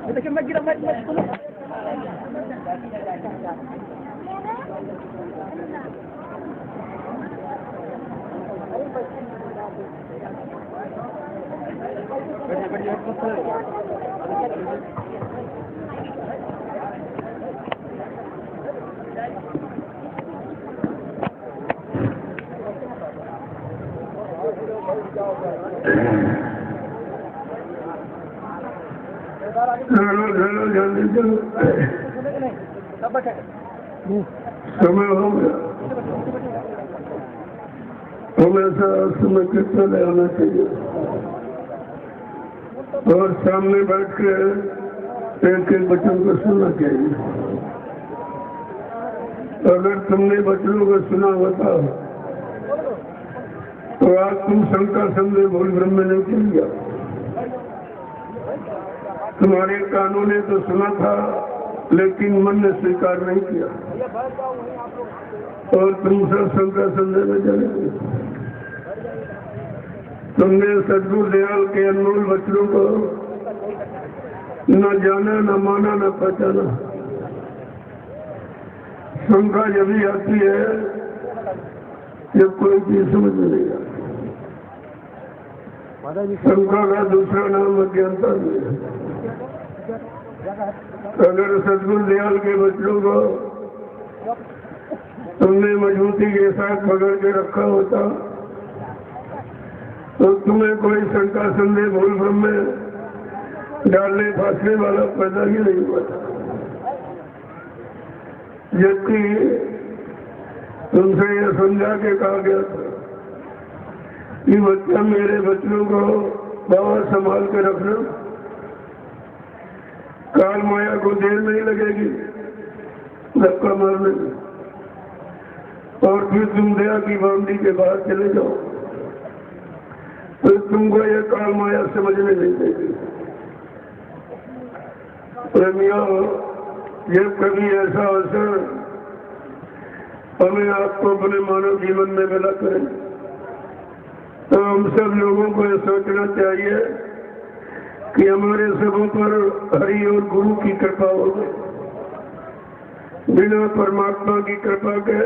देखिए मैं गिरा मैं समय हो गया। हमेशा समय कितना ले आना चाहिए और सामने बैठ के एक एक वचन को सुनना चाहिए। अगर तुमने वचनों को सुना होता तो आज तुम शंका संदेह भूल ब्रह्म नहीं किया। तुम्हारे कानों ने तो सुना था लेकिन मन ने स्वीकार नहीं किया और तुम सब शंका संदेह में चले गए। तुमने सदगुरु दयाल के अनमोल वचनों को न जाना, न माना, न पहचाना। शंका जब भी आती है जब कोई चीज समझ में नहीं आती। शंका का दूसरा नाम अज्ञानता भी है। अगर सदगुरु दयाल के वचनों को तुमने मजबूती के साथ पकड़ के रखा होता तो तुम्हें कोई शंका संदेह भूल भ्रम में डालने फांसने वाला पैदा ही नहीं हुआ था। जबकि तुमसे यह समझा के कहा गया था कि बच्चा मेरे बच्चों को बहुत संभाल के रखना, काल माया को देर नहीं लगेगी धक्का मारने में, और फिर तुम दया की बाउंड्री के बाहर चले जाओ तो तुमको ये काल माया समझने नहीं देगी। प्रेमियों, जब कभी ऐसा अवसर हमें आपको अपने मानव जीवन में मिला करें। तो हम सब लोगों को यह सोचना चाहिए कि हमारे सबों पर हरि और गुरु की कृपा हो गई। बिना परमात्मा की कृपा के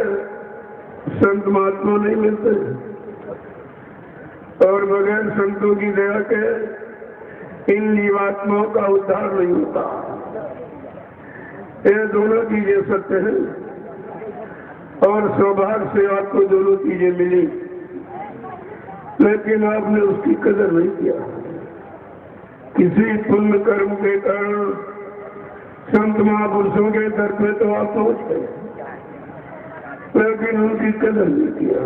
संत महात्मा नहीं मिलते, और बगैर संतों की दया के इन जीवात्माओं का उद्धार नहीं होता। ये दोनों चीजें सत्य हैं, और सौभाग्य से आपको दोनों चीजें मिली, लेकिन आपने उसकी कदर नहीं किया। किसी पुण्य कर्म के कारण संत महापुरुषों के दर पे तो आप पहुंच गए, लेकिन उनकी कदर नहीं किया,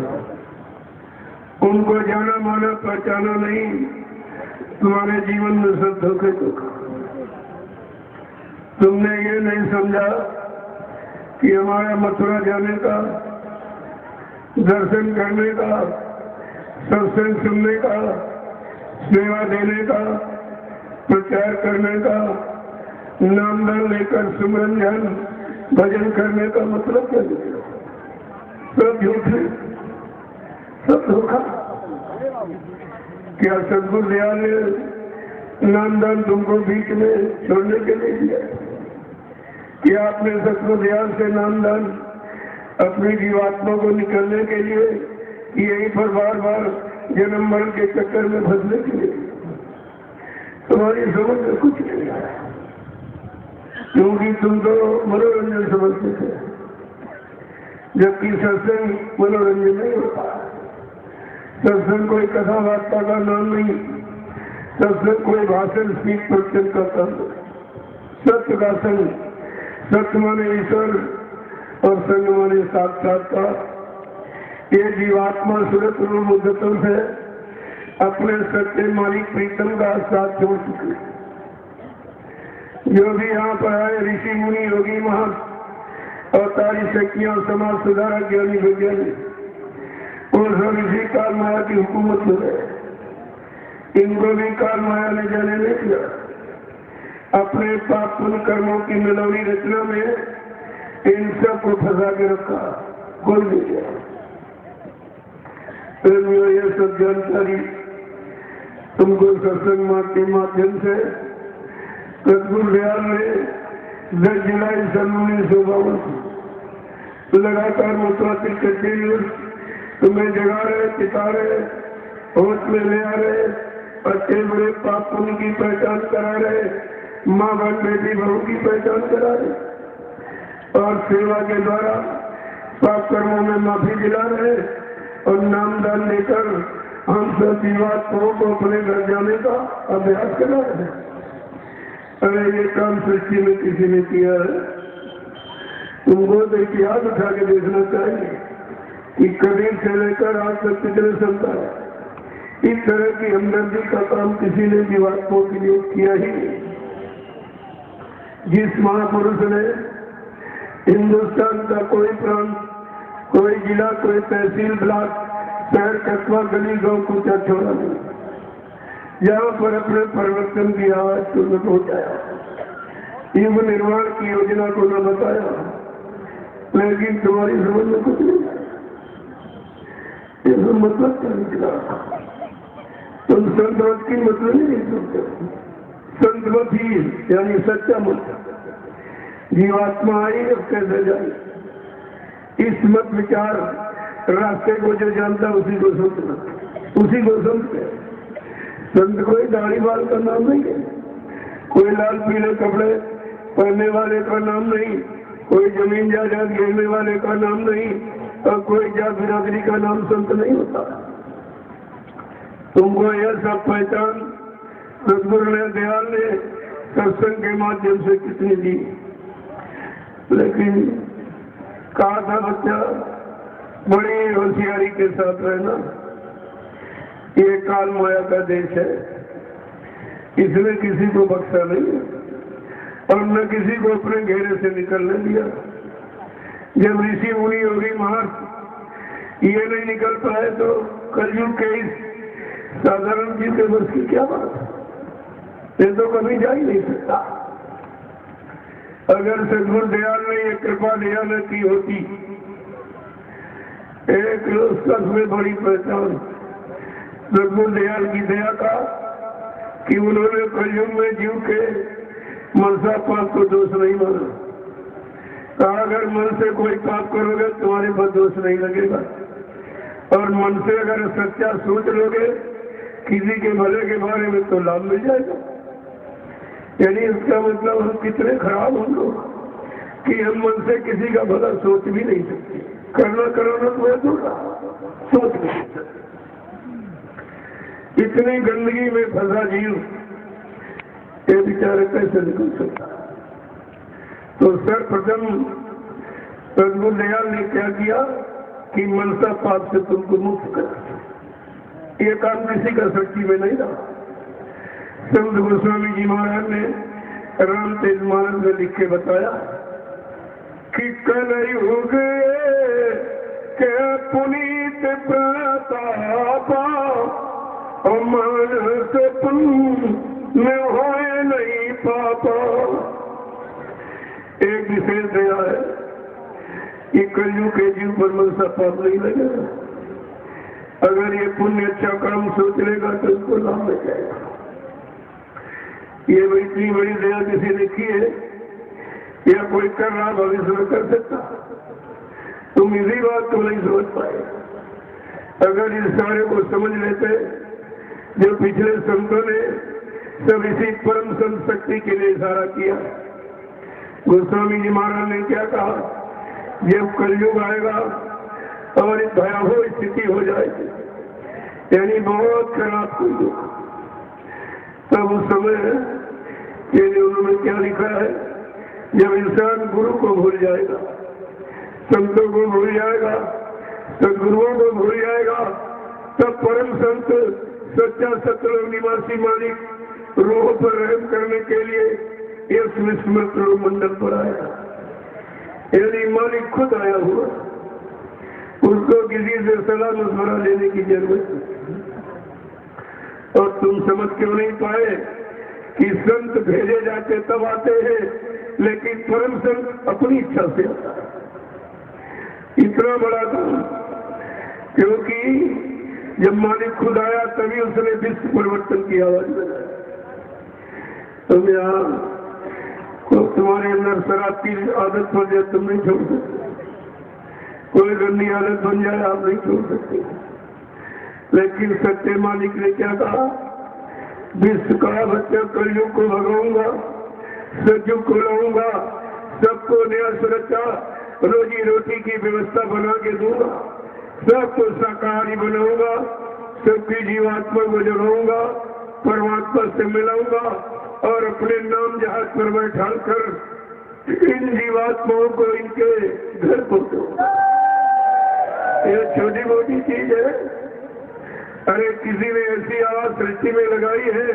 उनको जाना माना पहचाना नहीं। तुम्हारे जीवन में सब धोखे धोखा। तुमने ये नहीं समझा कि हमारा मथुरा जाने का, दर्शन करने का, सत्संग सुनने का, सेवा देने का, प्रचार करने का, नामदान लेकर सुमरन ध्यान भजन करने का मतलब क्या निकला? सब झूठे, सब धोखा। क्या सदगुरु दयाल ने नामदान तुमको बीच में छोड़ने के लिए दिया? क्या आपने सदगुरु दयाल से नामदान अपनी जीवात्मा को निकलने के लिए, यहीं पर बार बार जन्म मरण के चक्कर में फंसने के लिए? तुम्हारी समझ में कुछ नहीं आया, क्योंकि तुम तो मनोरंजन समझते थे, जबकि सत्संग मनोरंजन नहीं होता। सत्संग कोई कथा वार्ता का नाम नहीं, सत्संग कोई भाषण स्पीच प्रवचन का काम। सत्य का संग, सत्य माने ईश्वर और संग माने साक्षात्कार। ये जीवात्मा सुरत मुद्दतों से अपने सच्चे मालिक प्रीतम का साथ छोड़ चुके। जो भी यहाँ पर आए ऋषि मुनि योगी महंत अवतारी शक्तियां समाज सुधारक ज्ञानी वैज्ञानिक, और सब इसी काल माया की हुकूमत में रहे। इनको भी काल माया ने जाने नहीं किया। अपने पाप पुण्य कर्मों की मिलौनी रचना में इन सब को फंसा के रखा, कोई नहीं किया। यह सब जानकारी तुमको सत्संग के माध्यम से सदगुरु दयाल ने 10 जुलाई 1952 लगातार मुतवातिर करते हुए तुम्हें जगा रहे, चिता रहे, होश में ले आ रहे, अच्छे बुरे पाप पुण्य की पहचान करा रहे, माँ बहन बेटी बहू की पहचान करा रहे, और सेवा के द्वारा पाप कर्मों में माफी दिला रहे, और नामदान देकर हम सब जीवात्माओं को अपने घर जाने का अभ्यास करा रहे हैं। अरे ये काम सृष्टि में किसी ने किया है? तुमको तो इतिहास उठा के देखना चाहिए कि कबीर से लेकर आज तक कितने संत है। इस तरह की हमदर्दी का काम किसी ने जीवात्माओं के लिए किया ही नहीं। जिस महापुरुष ने हिंदुस्तान का कोई प्रांत, कोई जिला, कोई तहसील, ब्लॉक, शहर, कस्बा, गली, गांव कुछ छोड़ा नहीं, जहाँ पर अपने परिवर्तन की आवाज को न पहुंचाया, युग निर्माण की योजना को न बताया, लेकिन तुम्हारी समझ में कुछ नहीं आया। ये मतलब क्या निकला? तुम संतवत की मतलब नहीं समझते। संतवत ही यानी सच्चा मतलब। जीवात्मा आई अब कैसे जाए, इस मत विचार रास्ते को जो जानता उसी को समझना, उसी को समझते। संत कोई दाढ़ी बाल का नाम नहीं है, कोई लाल पीले कपड़े पहनने वाले का नाम नहीं, कोई जमीन जायदाद घेरने वाले का नाम नहीं, और कोई जात बिरादरी का नाम संत नहीं होता। तुमको यह सब पहचान सदगुरु ने दयाल ने सत्संग के माध्यम से कितनी दी, लेकिन कहा था बच्चा बड़ी होशियारी के साथ रहना। ये काल माया का देश है, इसने किसी को बख्शा नहीं और न किसी को अपने घेरे से निकलने दिया। जब ऋषि मुनि योगी महर्ष ये नहीं निकल पाए तो कलयुग के इस साधारण जी के वर्ष की क्या बात है? ये तो कभी जा ही नहीं सकता। अगर सदगुरु दयाल ने ये कृपा दया न की होती एक सबसे बड़ी पहचान प्रभु दयाल की दया का कि उन्होंने कलयुग में जीव के मनसा पाप को दोष नहीं माना। कहा अगर मन से कोई पाप करोगे तुम्हारे पर दोष नहीं लगेगा, और मन से अगर सच्चा सोच लोगे किसी के भले के बारे में तो लाभ मिल जाएगा। यानी इसका मतलब हम कितने खराब हम लोग कि हम मन से किसी का भला सोच भी नहीं सकते। करना कराना तो है दूसरा, सोच नहीं सकते। इतनी गंदगी में फंसा जीव ये बेचारे कैसे निकल सकता। तो सर्वप्रथम प्रभु दयाल ने क्या किया कि मनसा पाप से तुमको मुक्त कर। ये काम किसी का शक्ति में नहीं रहा। संत गोस्वामी जी महाराज ने राम तेज मानस में लिख के बताया कि कलयुग के पुनीत प्रतापा और मानस में होए नहीं पापा। एक विशेष दया है कि कलयुग के जीव पर मनसा पाप नहीं लगेगा। अगर ये पुण्य अच्छा काम सोच लेगा तो उसको लाभ मिल जाएगा। ये इतनी बड़ी दया किसी ने की है या कोई कर रहा भविष्य में कर सकता। तुम इसी बात को नहीं समझ पाए। अगर इस सारे को समझ लेते जो पिछले संतों ने सब इसी परम संत शक्ति के लिए इशारा किया। गोस्वामी जी महाराज ने क्या कहा, जब कलयुग आएगा और एक भयावह स्थिति हो जाएगी, यानी बहुत खराब कलयुग, तब उस समय ये जो उन्होंने क्या लिखा है, जब इंसान गुरु को भूल जाएगा, संतों को भूल जाएगा, सदगुरुओं को भूल जाएगा, तब परम संत सच्चा सतलोक निवासी मालिक रूह पर रहम करने के लिए इस विस्मृत लोक मंडल पर आया। यानी मालिक खुद आया हुआ, उसको किसी से सलाह मशवरा लेने की जरूरत है। और तुम समझ क्यों नहीं पाए कि संत भेजे जाते तब आते हैं, लेकिन परम संत अपनी इच्छा से आता है। इतना बड़ा काम, क्योंकि जब मालिक खुद आया तभी उसने विश्व परिवर्तन की आवाज बनाई। तुम यहाँ तो तुम्हारे अंदर शराब की आदत बन जाए तुम नहीं छोड़ सकते, कोई गंदी आदत बन जाए आप नहीं छोड़ सकते। लेकिन सच्चे मालिक ने क्या कहा, विश्व का बच्चा कलयुग को भगाऊंगा, सतयुग को लाऊंगा, सबको नया सुरक्षा रोजी रोटी की व्यवस्था बना के दूंगा, सबको शाकाहारी बनाऊंगा, सबकी जीवात्मा को जगाऊंगा, परमात्मा से मिलाऊंगा और अपने नाम जहाज पर बैठा कर इन जीवात्माओं को इनके घर पहुंचाऊंगा। ये छोटी मोटी चीज है। अरे किसी ने ऐसी आवाज सृष्टि में लगाई है,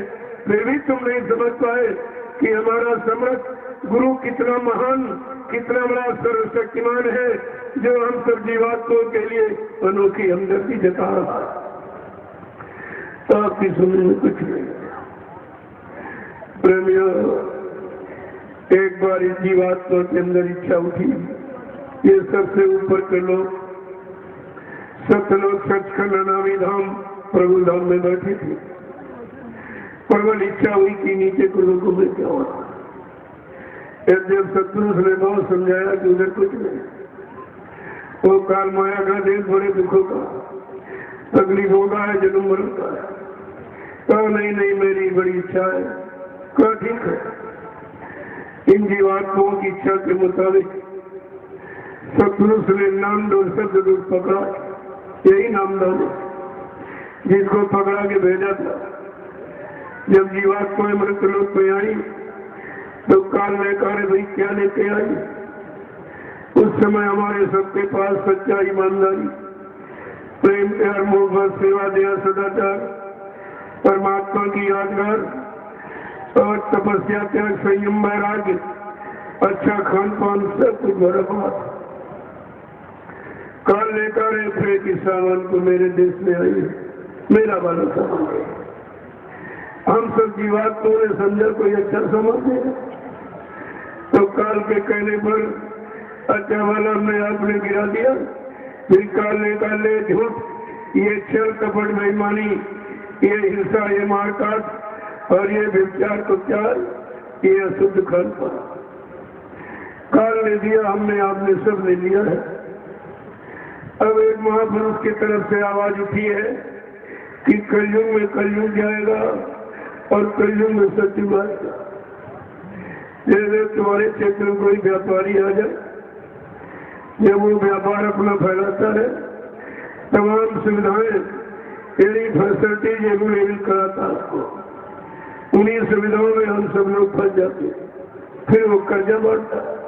फिर भी तुम नहीं समझ पाए कि हमारा समर्थ गुरु कितना महान, कितना बड़ा सर्वशक्तिमान है, जो हम सब जीवात्माओं के लिए अनोखी हमदर्दी जता रहा है। तो आपकी सुनने में कुछ नहीं। प्रेमियों, एक बार इस जीवात्मा के अंदर इच्छा उठी, ये सबसे ऊपर के लोग सतलोक सचखंड नामी धाम प्रभु धाम में बैठे थे। प्रबल इच्छा हुई कि नीचे को लोगों में क्या हो। जब सतपुरुष ने बहुत समझाया कि उधर कुछ नहीं, वो काल माया का देश बड़े दुखों का, तकलीफों का है, जन्म मरण का है। तो नहीं मेरी बड़ी इच्छा है। कहा ठीक है, इन जीवात्माओं की इच्छा के मुताबिक सतपुरुष ने नामदान शब्द पकड़ा। यही नामदान जिसको पकड़ा के भेजा था। जब जीवात्माएं मृतलोक में आई तो काल ने कहा भाई क्या लेके आई। उस समय हमारे सबके पास सच्चा ईमानदारी, प्रेम प्यार मोहब्बत सेवा दया सदाचार, परमात्मा की यादगार और तपस्या त्याग संयम वैराग्य, अच्छा खान पान सब कुछ भरा हुआ था। काल लेकर थे कि सामान को मेरे देश में आई, मेरा वाला सामान है। हम सब जीवात्माओं ने समझा कोई अच्छा सामान है, तो काल के कहने पर अच्छा वाला हमने आपने गिरा दिया, फिर काले झूठ, ये छल कपट बेईमानी, ये हिंसा, ये मारकाट और ये व्यभिचार कुचार, ये अशुद्ध खानपान काल ने दिया, हमने आपने सब ले लिया है। अब एक महापुरुष की तरफ से आवाज उठी है कि कलयुग में कलयुग जाएगा और कलयुग में सत्युग आएगा। जैसे तुम्हारे क्षेत्र में कोई व्यापारी आ जाए, जब वो व्यापार अपना फैलाता है, तमाम सुविधाएं एडी फैसिलिटीज अवेलेबल कराता आपको, उन्हीं सुविधाओं में हम सब लोग फंस जाते हैं। फिर वो कर्जा बांटता है,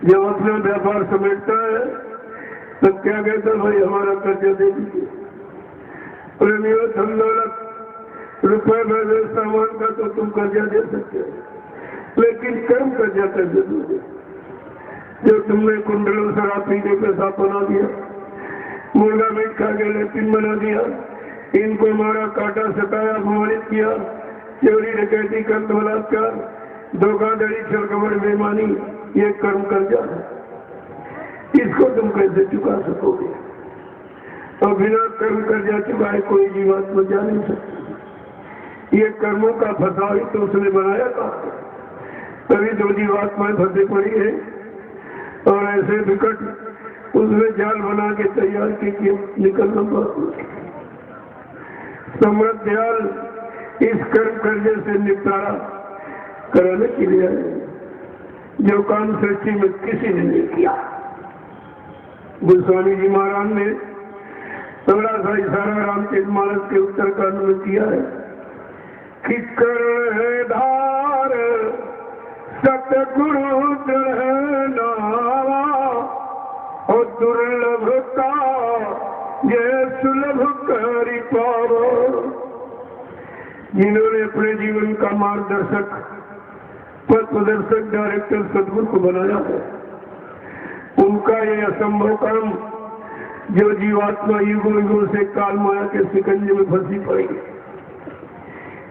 जब अपना व्यापार समेटता है तब क्या कहता, भाई हमारा कर्जा दे दीजिए। प्रेमियों, धन दौलत रुपए में सामान का तो तुम कर्जा दे सकते हो, लेकिन कर्म कर्जा कैसे दोगे? जो तुमने कुंडलों शराब पी के पैसा बना दिया, मुर्गा मीट खा के लेकिन बना दिया, इनको मारा, काटा, सताया, अपमानित किया, चोरी डकैती, कर बलात्कार, धोखाधड़ी, छलकपट, बेईमानी, ये कर्म कर्जा है। इसको तुम कैसे चुका सकोगे? और बिना कर्म कर्जा चुकाए कोई जीवात्मा जा नहीं सकती। ये कर्मों का फंसा ही तो उसने बनाया था, तभी दो जीवात्माएं फंसी पड़ी है और ऐसे विकट उसने जाल बना के तैयार की निकलना बहुत समृद्ध दयाल इस कर्म कर्जे से निपटारा कराने के लिए आए, जो काम सृष्टि में किसी ने नहीं किया। गोस्वामी जी महाराज ने थोड़ा सा इशारा रामचरित मानस के उत्तरकांड में किया है कि कर्ण है धार सतगुरु नावा और दुर्लभ का ये सुलभ करी पावो। जिन्होंने अपने जीवन का मार्गदर्शक, पथ प्रदर्शक, डायरेक्टर सदगुरु को बनाया है, उनका ये असंभव काम जो जीवात्मा युगों युगों से काल माया के शिकंजे में फंसी पड़ी,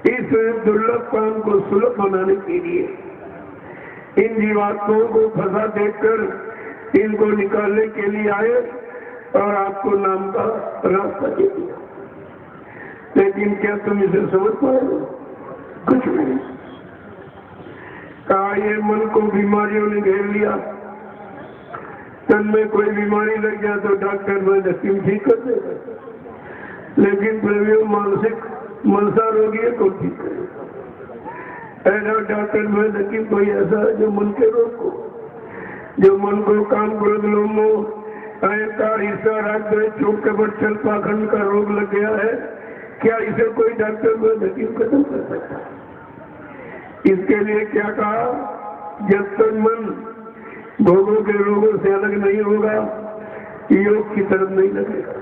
इस दुर्लभ काम को सुलभ बनाने के लिए इन जीवात्माओं को फंसा देखकर इनको निकालने के लिए आए और आपको नाम का रास्ता दे दिया। लेकिन क्या तुम इसे समझ पाए? कुछ नहीं। कहा ये मन को बीमारियों ने घेर लिया, तन में कोई बीमारी लग जाए तो डॉक्टर में हकीम ठीक कर देगा, लेकिन प्रेमियों मानसिक मनसा रोगी है तो ठीक करेगा। ऐसा डॉक्टर में हकीम कोई ऐसा है जो मन के रोग को, जो मन को काम, क्रोध, लोभ, मोह, अहंकार, ईर्ष्या, राग, द्वेष, झूठ, कपट, छल, पाखंड का रोग लग गया है, क्या इसे कोई डॉक्टर में हकीम खत्म कर सकता है? इसके लिए क्या कहा, जब तक मन भोगों के रोगों से अलग नहीं होगा, योग की तरफ नहीं लगेगा।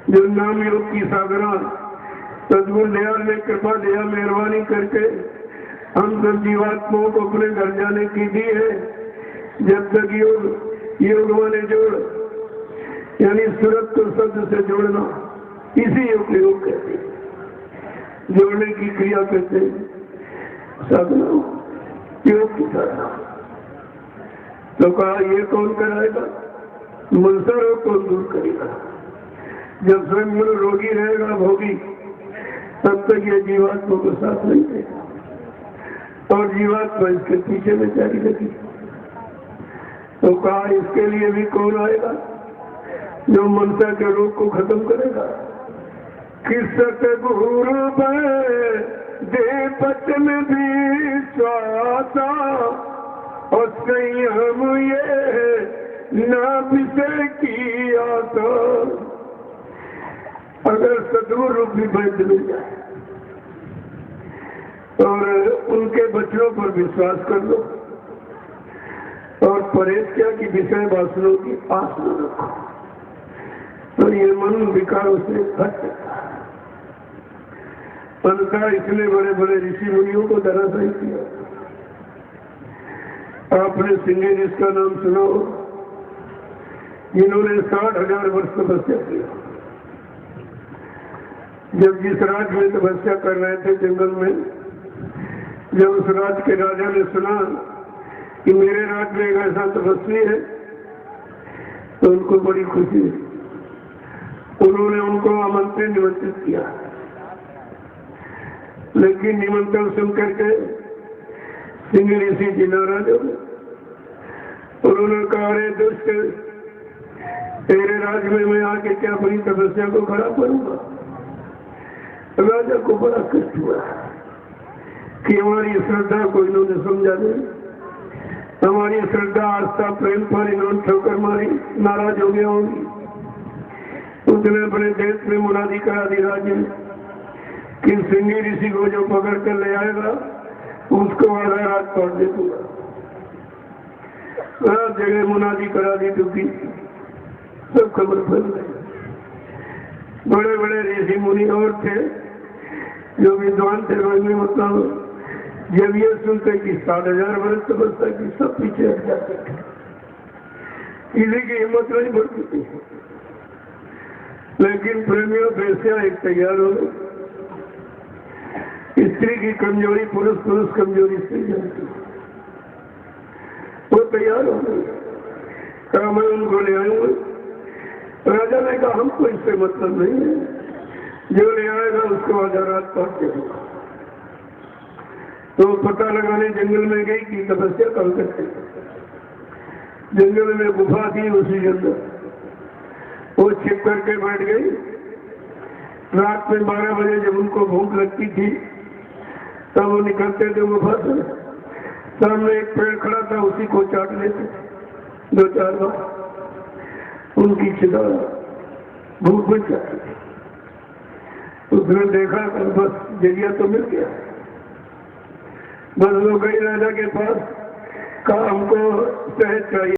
जो नाम योग की साधना सद्गुरु दयाल ने कृपा दया मेहरबानी करके हम सब जीवात्माओं को अपने घर जाने की दी है, जब तक योग माने जोड़, यानी सूरत को शब्द से जोड़ना, इसी योग को योग कहते हैं। जोड़ने की क्रिया कहते हैं साधना, योग की साधना। तो कहा ये कौन कराएगा? मनसा रोग कौन दूर करेगा? जब स्वयं मन रोगी रहेगा, भोगी, तब तक ये जीवात्मा को साथ नहीं देगा और जीवात्मा इसके पीछे में जारी लगी। तो कहा इसके लिए भी कौन आएगा जो मनसा के रोग को खत्म करेगा? किसत गुरु दे पचन भी स्वासा और संयम ये ना विषय की आशा। अगर सदगुरु भी वैद्य मिल जाए और उनके बच्चों पर विश्वास कर लो और परहेज क्या कि विषय वासनों की आस न रखो, तो ये मन विकारों से हट सकता है। अंततः इसने बड़े बड़े ऋषि मुनियों को धराशायी किया। आपने सिंह जिसका नाम सुना हो, जिन्होंने 60,000 वर्ष तपस्या किया। जब जिस राज्य में तपस्या कर रहे थे जंगल में, जब उस राज्य के राजा ने सुना कि मेरे राज्य में एक ऐसा तपस्वी है, तो तो उनको बड़ी खुशी हुई। उन्होंने उनको आमंत्रण निमंत्रित किया, लेकिन निमंत्रण सुन करके सिंह ऋषि जी नाराज हो गए। उन्होंने कहा, अरे दुष्ट, तेरे राज में मैं आके क्या अपनी तपस्या को खराब करूंगा। राजा को बड़ा कष्ट हुआ कि हमारी श्रद्धा को इन्होंने समझा नहीं, हमारी श्रद्धा आस्था प्रेम पर इन्होंने ठोकर मारी, नाराज हो गया होंगी। उसने अपने देश में मुनादी करा दी राज्य में कि सिंह ऋषि को जो पकड़ कर ले आएगा उसको आधा रात तोड़ दे दूंगा। सब जगह मुनादी करा दी दुखी, सब खबर फैल गई। बड़े बड़े ऋषि मुनि और थे जो विद्वान थे, मतलब जब ये सुनते कि 7,000 वर्ष तपस्या की, सब पीछे हट जाते थे। किसी की हिम्मत नहीं बढ़ती थी। लेकिन प्रेमियों बेस्या एक तैयार हो गई। स्त्री की कमजोरी पुरुष, पुरुष कमजोरी स्त्री जानती है। वो तैयार हो गई, कहा मैं उनको ले आऊंगा। राजा ने कहा हमको इससे मतलब नहीं है, जो ले आएगा उसको आधा रात काट देगा। तो पता लगाने जंगल में गई कि तपस्या कर सकते। जंगल में गुफा थी, उसी के अंदर वो छिप करके बैठ गई। रात में 12 बजे जब उनको भूख लगती थी तब वो निकलते थे गुफा से। सामने एक पेड़ खड़ा था, उसी को चाट लेते 2-4 बार। उनकी चिता भूख बच जाती थी। उसने देखा कि बस जरिया तो मिल गया। बस वो गई राजा के पास, कहा हमको शहद चाहिए।